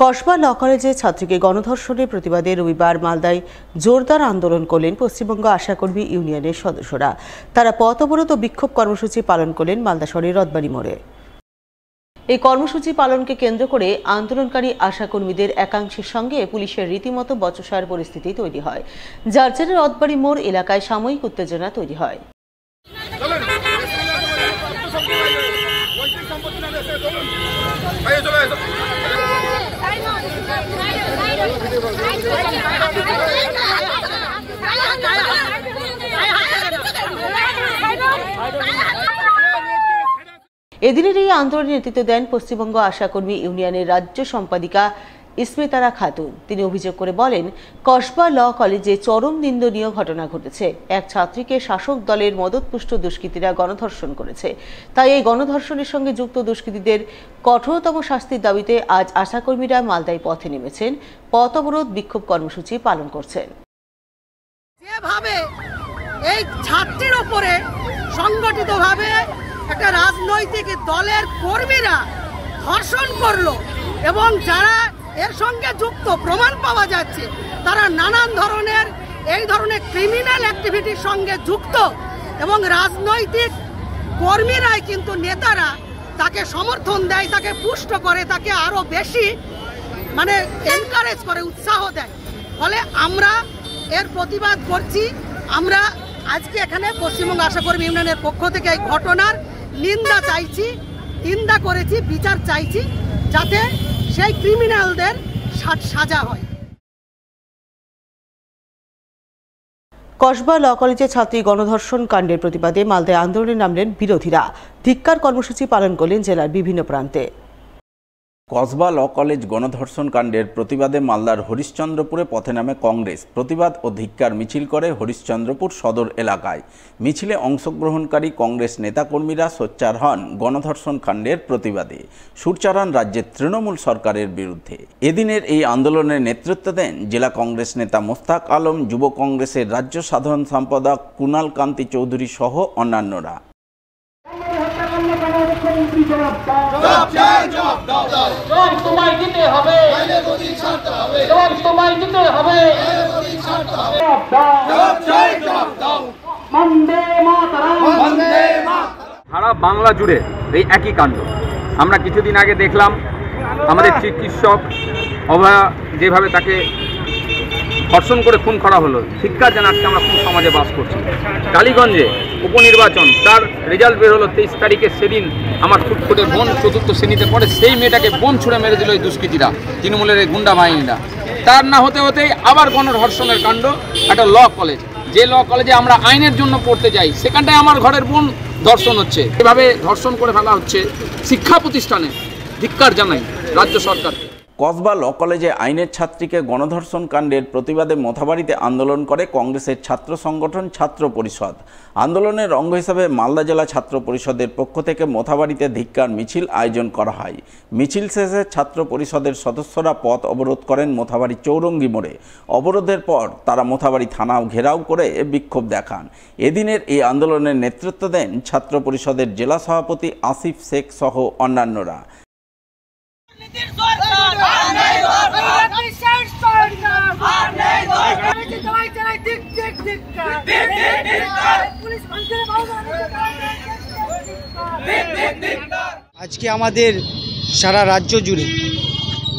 Kasba law কলেজে ছাত্রীকে গণধর্ষণের প্রতিবাদে রবিবার মালদায় জোরদার আন্দোলন করলেন পশ্চিমবঙ্গ আশাকর্মী ইউনিয়নের সদস্যরা। তারা পথ অবরোধ ও বিক্ষোভ কর্মসূচি পালন করলেন মালদা শহরের রথবাড়ি মোড়ে। এই কর্মসূচি পালনকে কেন্দ্র করে আন্দোলনকারী আশাকর্মীদের একাংশের সঙ্গে পুলিশের রীতিমতো বচসার পরিস্থিতি তৈরি হয়, যার জেরে রথবাড়ি মোড় এলাকায় সাময়িক উত্তেজনা তৈরি হয়। এদিনের এই আন্দোলনে নেতৃত্ব দেন পশ্চিমবঙ্গ আশাকর্মী ইউনিয়নের রাজ্য সম্পাদিকা ইসমেতারা খাতুন। তিনি অভিযোগ করে বলেন, কসবা ল কলেজে চরম নিন্দনীয় ঘটনা ঘটেছে। এক ছাত্রীকে শাসক দলের মদতপুষ্ট দুষ্কৃতীরা গণধর্ষণ করেছে। তাই এই গণধর্ষণের সঙ্গে যুক্ত দুষ্কৃতীদের কঠোরতম শাস্তির দাবিতে আজ আশাকর্মীরা মালদায় পথে নেমেছেন, পথ অবরোধ বিক্ষোভ কর্মসূচি পালন করছেন। যেভাবে এই ছাত্রীর উপরে সংগঠিতভাবে একটা রাজনৈতিক দলের কর্মীরা ধর্ষণ করলো এবং যারা এর সঙ্গে যুক্ত প্রমাণ পাওয়া যাচ্ছে তারা নানান ধরনের এই ধরনের ক্রিমিনাল অ্যাক্টিভিটির সঙ্গে যুক্ত, এবং রাজনৈতিক কর্মীরাই কিন্তু নেতারা তাকে সমর্থন দেয়, তাকে পুষ্ট করে, তাকে আরো বেশি এনকারেজ করে, উৎসাহ দেয়। ফলে আমরা এর প্রতিবাদ করছি। আমরা আজকে এখানে পশ্চিমবঙ্গ আশাকর্মী ইউনিয়নের পক্ষ থেকে এই ঘটনার নিন্দা চাইছি, নিন্দা করেছি, বিচার চাইছি, যাতে সেই ক্রিমিনালদের সাজা হয়। কসবা ল কলেজে ছাত্রী গণধর্ষণ কাণ্ডের প্রতিবাদে মালদায় আন্দোলনে নামলেন বিরোধীরা। ধিক্কার কর্মসূচি পালন করলেন জেলার বিভিন্ন প্রান্তে। কসবা ল কলেজ গণধর্ষণ কাণ্ডের প্রতিবাদে মালদার হরিশ্চন্দ্রপুরে পথে নামে কংগ্রেস। প্রতিবাদ ও ধিক্কার মিছিল করে হরিশ্চন্দ্রপুর সদর এলাকায়। মিছিলে অংশগ্রহণকারী কংগ্রেস নেতাকর্মীরা সোচ্চার হন গণধর্ষণ কাণ্ডের প্রতিবাদে, সুর চড়ান রাজ্যের তৃণমূল সরকারের বিরুদ্ধে। এদিনের এই আন্দোলনের নেতৃত্ব দেন জেলা কংগ্রেস নেতা মোস্তাক আলম, যুব কংগ্রেসের রাজ্য সাধারণ সম্পাদক কুণাল কান্তি চৌধুরী সহ অন্যান্যরা। সারা বাংলা জুড়ে এই একই কাণ্ড। আমরা কিছুদিন আগে দেখলাম আমাদের চিকিৎসক অভয়া যেভাবে তাকে ধর্ষণ করে খুন করা হলো। ধিক্কার জানাই আজকে আমরা কোন সমাজে বাস করছি। টালিগঞ্জে উপনির্বাচন, তার রেজাল্ট বের হলো 23 তারিখে। সেদিন আমার ফুটফুটে বোন 4th শ্রেণীতে পড়ে, সেই মেয়েটাকে বোন ছুঁড়ে মেরে দিল এই দুষ্কৃতীরা, তৃণমূলের এই গুন্ডা বাহিনীরা। তার না হতে হতেই আবার গণধর্ষণের কাণ্ড। একটা ল কলেজ, যে ল কলেজে আমরা আইনের জন্য পড়তে যাই, সেখানটায় আমার ঘরের বোন ধর্ষণ হচ্ছে। এভাবে ধর্ষণ করে ফেলা হচ্ছে শিক্ষা প্রতিষ্ঠানে। ধিক্কার জানাই রাজ্য সরকারকে। কসবা ল কলেজে আইনের ছাত্রীকে গণধর্ষণ কাণ্ডের প্রতিবাদে মোথাবাড়িতে আন্দোলন করে কংগ্রেসের ছাত্র সংগঠন ছাত্র পরিষদ। আন্দোলনের অঙ্গ হিসাবে মালদা জেলা ছাত্র পরিষদের পক্ষ থেকে মোথাবাড়িতে ধিক্কার মিছিল আয়োজন করা হয়। মিছিল শেষে ছাত্র পরিষদের সদস্যরা পথ অবরোধ করেন মোথাবাড়ি চৌরঙ্গি মোড়ে। অবরোধের পর তারা মোথাবাড়ি থানাও ঘেরাও করে বিক্ষোভ দেখান। এদিনের এই আন্দোলনের নেতৃত্ব দেন ছাত্র পরিষদের জেলা সভাপতি আসিফ শেখ সহ অন্যান্যরা। আজকে আমাদের সারা রাজ্য জুড়ে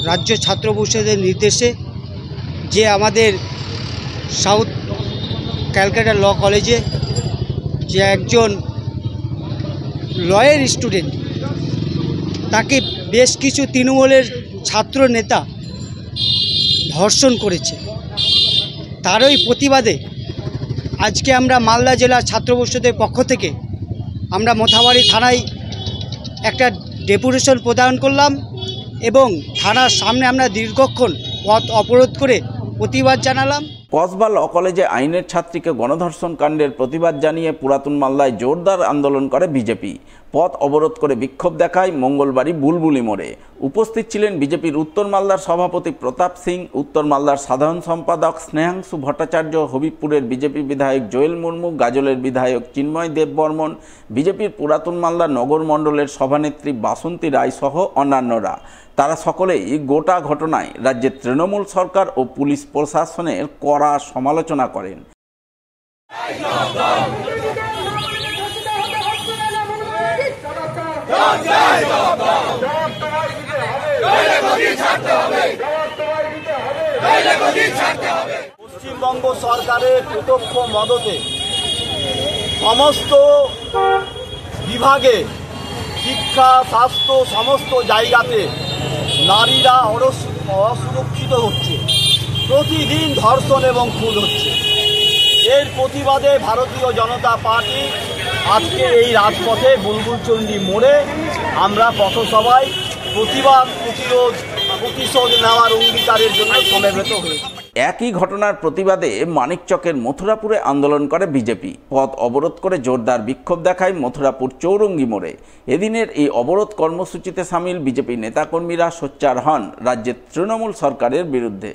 রাজ্য ছাত্র পরিষদের নির্দেশে যে আমাদের সাউথ ক্যালকাটা ল কলেজে যে একজন লয়ের স্টুডেন্ট, তাকে বেশ কিছু তৃণমূলের ছাত্র নেতা ধর্ষণ করেছে, তারই প্রতিবাদে আজকে আমরা মালদা জেলা ছাত্র পরিষদের পক্ষ থেকে আমরা মোথাবাড়ি থানায় একটা ডেপুটেশন প্রদান করলাম এবং থানার সামনে আমরা দীর্ঘক্ষণ পথ অবরোধ করে প্রতিবাদ জানালাম। কসবা ল কলেজে আইনের ছাত্রীকে গণধর্ষণ কাণ্ডের প্রতিবাদ জানিয়ে পুরাতন মালদায় জোরদার আন্দোলন করে বিজেপি। পথ অবরোধ করে বিক্ষোভ দেখায় মঙ্গলবারই বুলবুলি মোড়ে। উপস্থিত ছিলেন বিজেপির উত্তর মালদার সভাপতি প্রতাপ সিং, উত্তর মালদার সাধারণ সম্পাদক স্নেহাংশু ভট্টাচার্য, হবিবপুরের বিজেপি বিধায়ক জোয়েল মুর্মু, গাজলের বিধায়ক চিন্ময় দেববর্মন, বিজেপির পুরাতন মালদা নগর মণ্ডলের সভানেত্রী বাসন্তী রায় সহ অন্যান্যরা। তারা সকলেই গোটা ঘটনায় রাজ্যের তৃণমূল সরকার ও পুলিশ প্রশাসনের কড়া সমালোচনা করেন। পশ্চিমবঙ্গ সরকারের প্রত্যক্ষ মদতে সমস্ত বিভাগে শিক্ষা, স্বাস্থ্য সমস্ত জায়গাতে নারীরা অসুরক্ষিত হচ্ছে। প্রতিদিন ধর্ষণ এবং খুন হচ্ছে। এর প্রতিবাদে ভারতীয় জনতা পার্টি আজকে এই রাজপথে বুলবুলচন্ডী মোড়ে আমরা পথসভায় প্রতিশোধ নেওয়ার অঙ্গীকারের জন্য সমবেত হয়েছি। একই ঘটনার প্রতিবাদে মানিকচকের মথুরাপুরে আন্দোলন করে বিজেপি। পথ অবরোধ করে জোরদার বিক্ষোভ দেখায় মথুরাপুর চৌরঙ্গি মোড়ে। এদিনের এই অবরোধ কর্মসূচিতে সামিল বিজেপি নেতাকর্মীরা সোচ্চার হন রাজ্যের তৃণমূল সরকারের বিরুদ্ধে।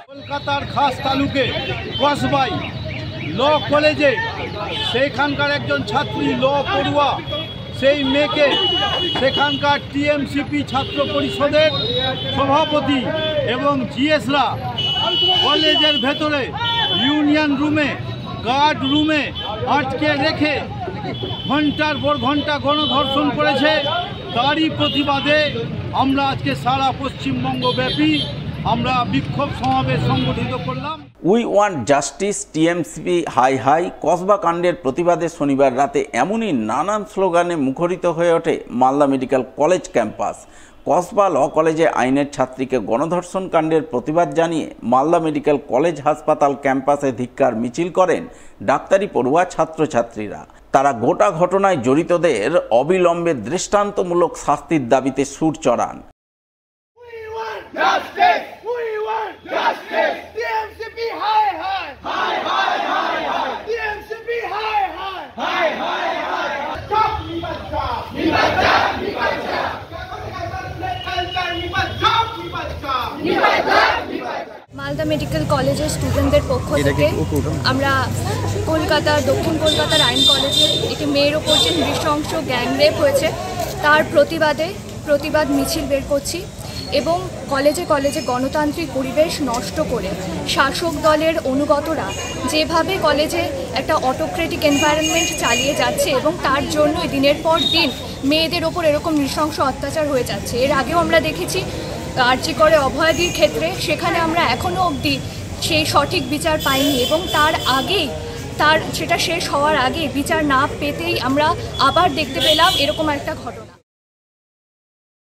কলকাতার খাস তালুকে কসবাই ল কলেজে সেখানকার একজন ছাত্রী ল পড়ুয়া সেই মেয়েকে সেখানকার টিএমসিপি ছাত্র পরিষদের সভাপতি এবং জিএসরা কলেজের ভেতরে ইউনিয়ন রুমে গার্ড রুমে আটকে রেখে ঘন্টার পর ঘন্টা গণধর্ষণ করেছে। তারই প্রতিবাদে আমরা আজকে সারা পশ্চিমবঙ্গ ব্যাপী আমরা বিক্ষোভ সমাবেশ সংগঠিত করলাম। We want justice, TMCP high high. Kasba কাণ্ডের প্রতিবাদে শনিবার রাতে এমনই নানান স্লোগানে মুখরিত হয়ে ওঠে Malda medical college campus. Kasba law কলেজে আইনের ছাত্রীকে গণধর্ষণ কাণ্ডের প্রতিবাদ জানিয়ে মালদা মেডিকেল কলেজ হাসপাতাল ক্যাম্পাসে ধিক্কার মিছিল করেন ডাক্তারি পড়ুয়া ছাত্রছাত্রীরা। তারা গোটা ঘটনায় জড়িতদের অবিলম্বে দৃষ্টান্তমূলক শাস্তির দাবিতে সুর চড়ান। মালদা মেডিকেল কলেজের স্টুডেন্টদের পক্ষ থেকে আমরা কলকাতার দক্ষিণ কলকাতার আইন কলেজের একটি মেয়ের ওপর যে নৃশংস গ্যাংরেপ হয়েছে তার প্রতিবাদ মিছিল বের করছি এবং কলেজে কলেজে গণতান্ত্রিক পরিবেশ নষ্ট করে শাসক দলের অনুগতরা যেভাবে কলেজে একটা অটোক্রেটিক এনভায়রনমেন্ট চালিয়ে যাচ্ছে এবং তার জন্যই দিনের পর দিন মেয়েদের ওপর এরকম নৃশংস অত্যাচার হয়ে যাচ্ছে। এর আগেও আমরা দেখেছি আরজি করে অভয়াদির ক্ষেত্রে, সেখানে আমরা এখনও অবধি সেই সঠিক বিচার পাইনি এবং সেটা শেষ হওয়ার আগে বিচার না পেতেই আমরা আবার দেখতে পেলাম এরকম একটা ঘটনা।